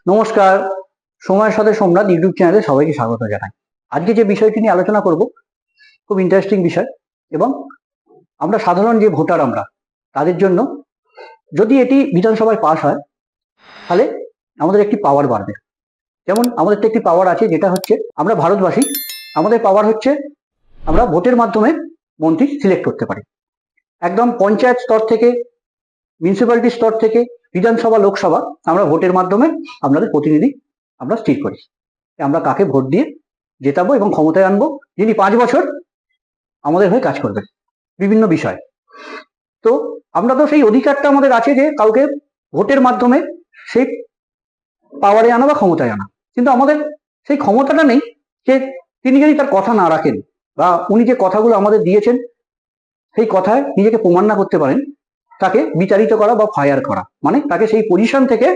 নমস্কার, সময়ের সাথে সোমনাথ ইউটিউব চ্যানেলে সবাইকে স্বাগত জানাই। আজকে যে বিষয়টি নিয়ে আলোচনা করব খুব ইন্টারেস্টিং বিষয়, এবং আমরা সাধারণ যে ভোটার আমরা তাদের জন্য যদি এটি বিধানসভায় পাস হয় তাহলে আমাদের একটি পাওয়ার বাড়বে। যেমন আমাদের তো একটি পাওয়ার আছে, যেটা হচ্ছে আমরা ভারতবাসী, আমাদের পাওয়ার হচ্ছে আমরা ভোটের মাধ্যমে মন্ত্রী সিলেক্ট করতে পারি। একদম পঞ্চায়েত স্তর থেকে, মিউনিসিপ্যালিটি স্তর থেকে, বিধানসভা, লোকসভা, আমরা ভোটের মাধ্যমে আপনাদের প্রতিনিধি আমরা স্থির করি আমরা কাকে ভোট দিয়ে জেতাবো এবং ক্ষমতায় আনবো, যিনি 5 বছর আমাদের হয়ে কাজ করবেন বিভিন্ন বিষয়। তো আমরা তো সেই অধিকারটা আমাদের আছে যে কাউকে ভোটের মাধ্যমে সেই পাওয়ারে আনা বা ক্ষমতায় আনা, কিন্তু আমাদের সেই ক্ষমতাটা নেই যে তিনি যদি তার কথা না রাখেন বা উনি যে কথাগুলো আমাদের দিয়েছেন সেই কথায় নিজেকে প্রমাণ না করতে পারেন, তাকে বিচারিত করা বা ফায়ার করা, মানে তাকে সেই পজিশন থেকে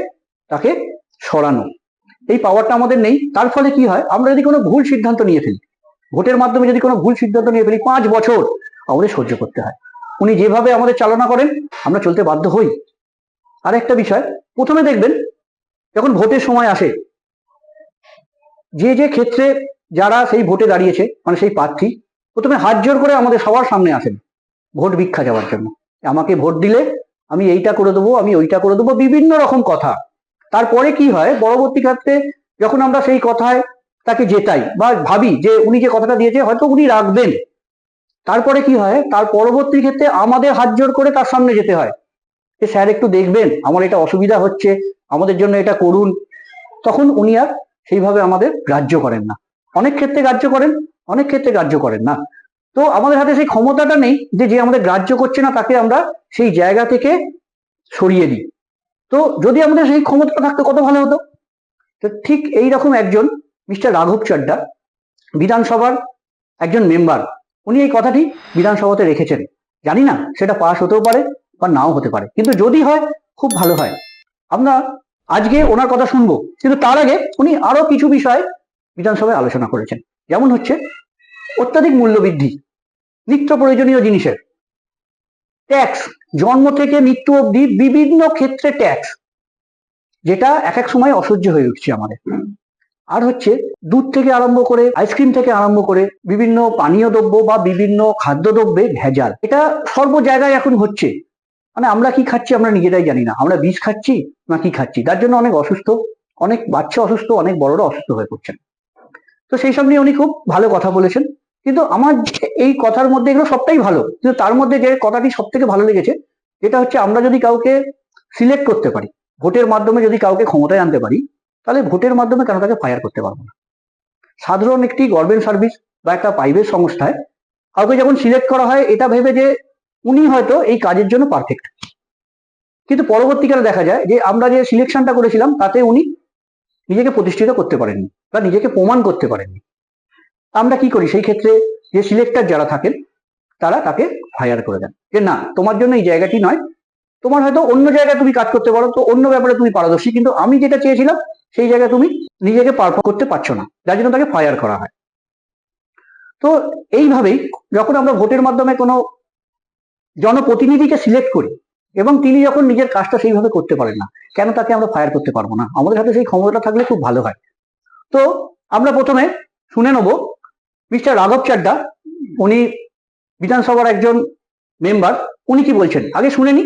তাকে সরানো, এই পাওয়ারটা আমাদের নেই। তার ফলে কি হয়, আমরা যদি কোনো ভুল সিদ্ধান্ত নিয়ে ফেলি, ভোটের মাধ্যমে যদি কোনো ভুল সিদ্ধান্ত নিয়ে ফেলি, 5 বছর আমাদের সহ্য করতে হয়। উনি যেভাবে আমাদের চালনা করেন আমরা চলতে বাধ্য হই। আর একটা বিষয়, প্রথমে দেখবেন যখন ভোটের সময় আসে, যে যে ক্ষেত্রে যারা সেই ভোটে দাঁড়িয়েছে, মানে সেই প্রার্থী প্রথমে হাত জোর করে আমাদের সবার সামনে আসেন ভোট ভিক্ষা যাওয়ার জন্য। আমাকে ভোট দিলে আমি এইটা করে দেবো, আমি ওইটা করে দেবো, বিভিন্ন রকম কথা। তারপরে কি হয়, পরবর্তী ক্ষেত্রে যখন আমরা সেই কথায় তাকে জেতাই বা ভাবি যে উনি যে কথাটা দিয়েছে হয়তো উনি রাখবেন, তারপরে কি হয়, তার পরবর্তী ক্ষেত্রে আমাদের হাত জোর করে তার সামনে যেতে হয় যে স্যার একটু দেখবেন, আমার এটা অসুবিধা হচ্ছে, আমাদের জন্য এটা করুন। তখন উনি আর সেইভাবে আমাদের গ্রাহ্য করেন না। অনেক ক্ষেত্রে গ্রাহ্য করেন, অনেক ক্ষেত্রে গ্রাহ্য করেন না। তো আমাদের হাতে সেই ক্ষমতাটা নেই যে যে আমাদের গ্রাহ্য করছে না তাকে আমরা সেই জায়গা থেকে সরিয়ে দিই। তো যদি আমাদের সেই ক্ষমতা থাকতো কত ভালো হতো। তো ঠিক এইরকম একজন মিস্টার রাঘব চাড্ডা, বিধানসভার একজন মেম্বার, উনি এই কথাটি বিধানসভাতে রেখেছেন। জানি না সেটা পাস হতেও পারে বা নাও হতে পারে, কিন্তু যদি হয় খুব ভালো হয়। আমরা আজকে ওনার কথা শুনবো, কিন্তু তার আগে উনি আরো কিছু বিষয় বিধানসভায় আলোচনা করেছেন। যেমন হচ্ছে অত্যাধিক মূল্যবৃদ্ধি, নিত্য প্রয়োজনীয় জিনিসের ট্যাক্স, জন্ম থেকে মৃত্যু অবধি বিভিন্ন ক্ষেত্রে ট্যাক্স, যেটা এক এক সময় অসহ্য হয়ে উঠছে আমাদের। আর হচ্ছে দুধ থেকে আরম্ভ করে, আইসক্রিম থেকে আরম্ভ করে, বিভিন্ন পানীয় দ্রব্য বা বিভিন্ন খাদ্যদ্রব্যে ভেজাল, এটা সর্ব জায়গায় এখন হচ্ছে। মানে আমরা কি খাচ্ছি আমরা নিজেরাই জানি না, আমরা বিষ খাচ্ছি না কি খাচ্ছি, তার জন্য অনেক অসুস্থ, অনেক বাচ্চা অসুস্থ, অনেক বড়রা অসুস্থ হয়ে পড়ছেন। তো সেই সব নিয়ে উনি খুব ভালো কথা বলেছেন। কিন্তু আমার এই কথার মধ্যে, এগুলো সবটাই ভালো, কিন্তু তার মধ্যে যে কথাটি সব থেকে ভালো লেগেছে, যেটা হচ্ছে আমরা যদি কাউকে সিলেক্ট করতে পারি, ভোটের মাধ্যমে যদি কাউকে ক্ষমতায় আনতে পারি, তাহলে ভোটের মাধ্যমে কেন তাকে ফায়ার করতে পারবো না। সাধারণ একটি গভর্নমেন্ট সার্ভিস বা একটা প্রাইভেট সংস্থায় কাউকে যখন সিলেক্ট করা হয়, এটা ভেবে যে উনি হয়তো এই কাজের জন্য পারফেক্ট, কিন্তু পরবর্তীকালে দেখা যায় যে আমরা যে সিলেকশনটা করেছিলাম তাতে উনি নিজেকে প্রতিষ্ঠিত করতে পারেননি বা নিজেকে প্রমাণ করতে পারেননি। আমরা কি করি, সেই ক্ষেত্রে যে সিলেক্টর যারা থাকেন তারা তাকে ফায়ার করে দেন, যে না তোমার জন্য এই জায়গাটি নয়, তোমার হয়তো অন্য জায়গায় তুমি কাজ করতে পারো, তো অন্য ব্যাপারে তুমি পারদর্শী, কিন্তু আমি যেটা চেয়েছিলাম সেই জায়গায় তুমি নিজেকে পারফর্ম করতে পারছো না, যার জন্য তাকে ফায়ার করা হয়। তো এইভাবেই যখন আমরা ভোটের মাধ্যমে কোনো জনপ্রতিনিধিকে সিলেক্ট করি এবং তিনি যখন নিজের কাজটা সেইভাবে করতে পারেন না, কেন তাকে আমরা ফায়ার করতে পারবো না? আমাদের হাতে সেই ক্ষমতা থাকলে খুব ভালো হয়। তো আমরা প্রথমে শুনে নেব মিস্টার রাঘব চাড্ডা, উনি বিধানসভার একজন মেম্বার, উনি কি বলছেন আগে শুনে নি,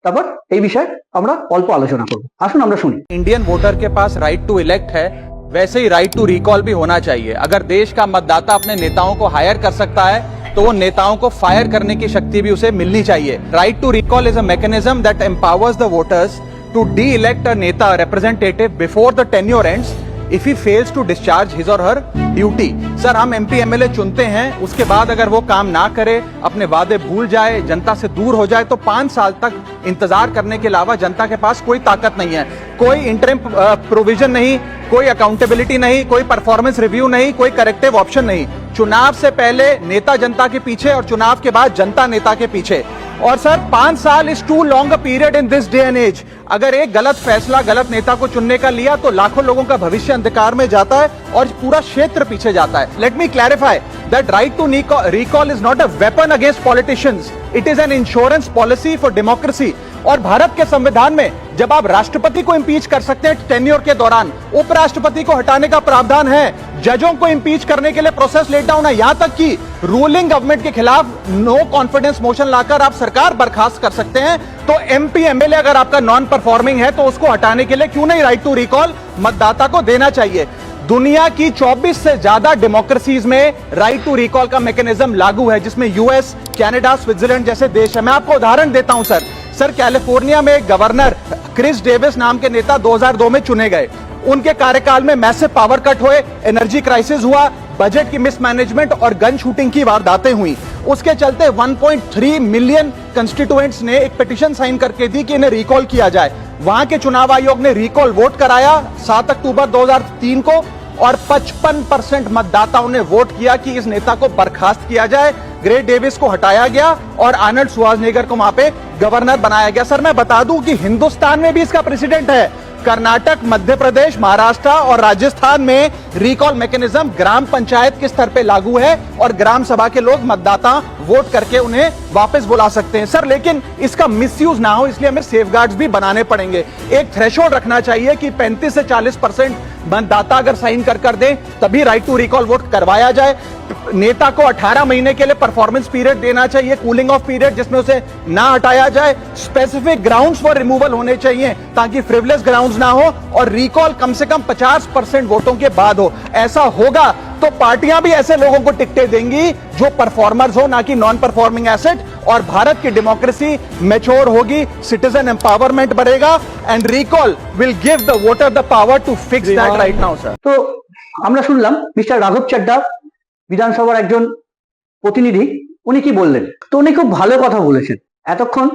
তারপর এই বিষয়ে আমরা অল্প আলোচনা করব। আসুন আমরা শুনি। इंडियन वोटर के पास राइट टू इलेक्ट है, वैसे ही राइट टू रिकॉल भी होना चाहिए। अगर देश का मतदाता अपने नेताओं को हायर कर सकता है तो वो नेताओं को फायर करने की शक्ति भी उसे मिलनी चाहिए। Right to recall is a mechanism that empowers the voters to de elect a neta representative before the tenure ends if he fails to discharge his or her duty। Sir हम एमपी एमएलए चुनते हैं, उसके बाद अगर वो काम ना करे, अपने वादे भूल जाए, जनता से दूर हो जाए, तो 5 साल तक इंतजार करने के अलावा जनता के पास कोई ताकत नहीं है, कोई इंटरिम प्रोविजन नहीं, कोई अकाउंटेबिलिटी नहीं, कोई परफॉर्मेंस रिव्यू नहीं, कोई करेक्टिव ऑप्शन नहीं। चुनाव से पहले नेता जनता के पीछे और चुनाव के बाद जनता नेता के पीछे। और सर 5 साल is too long a period in this day and age. अगर एक गलत फैसला गलत नेता को चुनने का लिया तो लाखों लोगों का भविष्य अंधकार में जाता है और पूरा क्षेत्र पीछे जाता है। Let me clarify that right to recall is not a weapon against politicians, it is an insurance policy for democracy. और भारत के संविधान में जब आप राष्ट्रपति को इंपीच कर सकते हैं टेन्योर के दौरान, उपराष्ट्रपति को हटाने का प्रावधान है, जजों को इंपीच करने के लिए प्रोसेस लेट डाउन है, यहां तक कि रूलिंग गवर्नमेंट के खिलाफ नो कॉन्फिडेंस मोशन लाकर आप सरकार बर्खास्त कर सकते हैं। तो एमपी एमएलए अगर आपका नॉन परफॉर्मिंग है तो उसको हटाने के लिए क्यों नहीं राइट टू रिकॉल मतदाता को देना चाहिए। दुनिया की 24 से ज्यादा डेमोक्रेसीज में राइट टू रिकॉल का मैकेनिज्म लागू है, जिसमें यूएस, कनाडा, स्विट्जरलैंड जैसे देश है। मैं आपको उदाहरण देता हूं सर कैलिफोर्निया में एक गवर्नर क्रिस डेविस नाम के नेता 2002 में चुने गए। उनके कार्यकाल में मैसिव पावर कट हुए, एनर्जी क्राइसिस हुआ, बजट की मिसमैनेजमेंट और गन शूटिंग की वारदातें हुई। उसके चलते 1.3 मिलियन कंस्टिट्यूएंट्स ने एक पिटीशन साइन करके दी कि इन्हें रिकॉल किया जाए। वहां के चुनाव आयोग ने रिकॉल वोट कराया 7 अक्टूबर 2003 को, और 55% मतदाताओं ने वोट किया कि इस नेता को बर्खास्त किया जाए। ग्रेट डेविस को हटाया गया और आर्नल्ड श्वार्ज़नेगर को वहां पे गवर्नर बनाया गया। सर मैं बता दूं कि हिंदुस्तान में भी इसका प्रेसिडेंट है। कर्नाटक, मध्य प्रदेश, महाराष्ट्र और राजस्थान में रिकॉल मैकेनिज्म ग्राम पंचायत के स्तर पे लागू है और ग्राम सभा के लोग मतदाता वोट करके उन्हें वापस बुला सकते हैं। सर लेकिन इसका मिसयूज ना हो, इसलिए हमें सेफगार्ड्स भी बनाने पड़ेंगे। एक थ्रेशोल्ड रखना चाहिए कि 35 से 40% मतदाता अगर साइन कर दें तभी राइट टू रिकॉल वोट करवाया जाए। नेता को 18 महीने के लिए परफॉर्मेंस पीरियड देना चाहिए, कूलिंग ऑफ पीरियड, जिसमें उसे ना हटाया जाए। स्पेसिफिक ग्राउंड्स फॉर रिमूवल होने चाहिए ताकि फ्रिवलेस ग्राउंड्स ना हो, और रिकॉल कम से कम 50% वोटों के बाद हो। ऐसा होगा तो पार्टियां भी ऐसे लोगों को टिकटें देंगी जो परफॉर्मर्स हो, ना कि नॉन परफॉर्मिंग एसेट, और भारत की डेमोक्रेसी मैच्योर होगी, सिटीजन एम्पावरमेंट बढ़ेगा, and recall will give the voter the power to fix that right now. Sir তো আমরা শুনলাম মিস্টার রাঘব চাড্ডা বিধানসভার একজন প্রতিনিধি, উনি কি বললেন। তো উনি খুব ভালো কথা বলেছেন। এতক্ষণ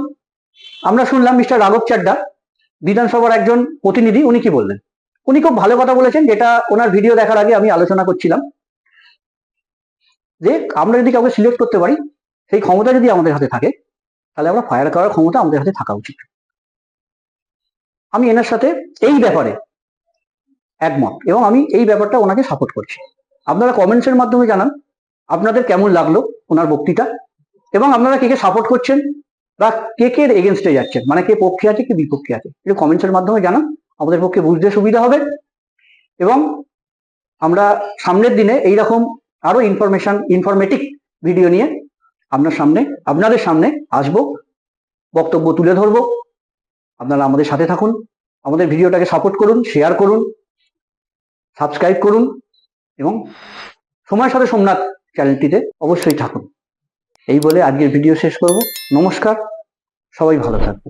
আমরা শুনলাম মিস্টার রাঘব চাড্ডা বিধানসভার একজন প্রতিনিধি, উনি কি বললেন। উনি খুব ভালো কথা বলেছেন, যেটা ওনার ভিডিও দেখার আগে আমি আলোচনা করছিলাম যে আমরা যদি কাউকে সিলেক্ট করতে পারি, সেই ক্ষমতা যদি আমাদের হাতে থাকে, তাহলে আমরা ফায়ার করার ক্ষমতা আমাদের হাতে থাকা উচিত। আমি এনার সাথে এই ব্যাপারে একমত এবং আমি এই ব্যাপারটা ওনাকে সাপোর্ট করছি। আপনারা কমেন্টসের মাধ্যমে জানান আপনাদের কেমন লাগলো ওনার বক্তৃতা, এবং আপনারা কে কে সাপোর্ট করছেন বা কে কে এগেনস্টে যাচ্ছেন, মানে কে পক্ষে আছে কে বিপক্ষে আছে, একটু কমেন্টসের মাধ্যমে জানান, আমাদের পক্ষে বুঝতে সুবিধা হবে। এবং আমরা সামনের দিনে এইরকম আরো ইনফরমেটিভ ভিডিও নিয়ে আপনাদের সামনে আসবো, বক্তব্য তুলে ধরবো। আপনারা আমাদের সাথে থাকুন, আমাদের ভিডিওটাকে সাপোর্ট করুন, শেয়ার করুন, সাবস্ক্রাইব করুন, এবং সময়ের সাথে সোমনাথ চ্যানেলটিতে অবশ্যই থাকুন। এই বলে আজকের ভিডিও শেষ করব। নমস্কার, সবাই ভালো থাকবেন।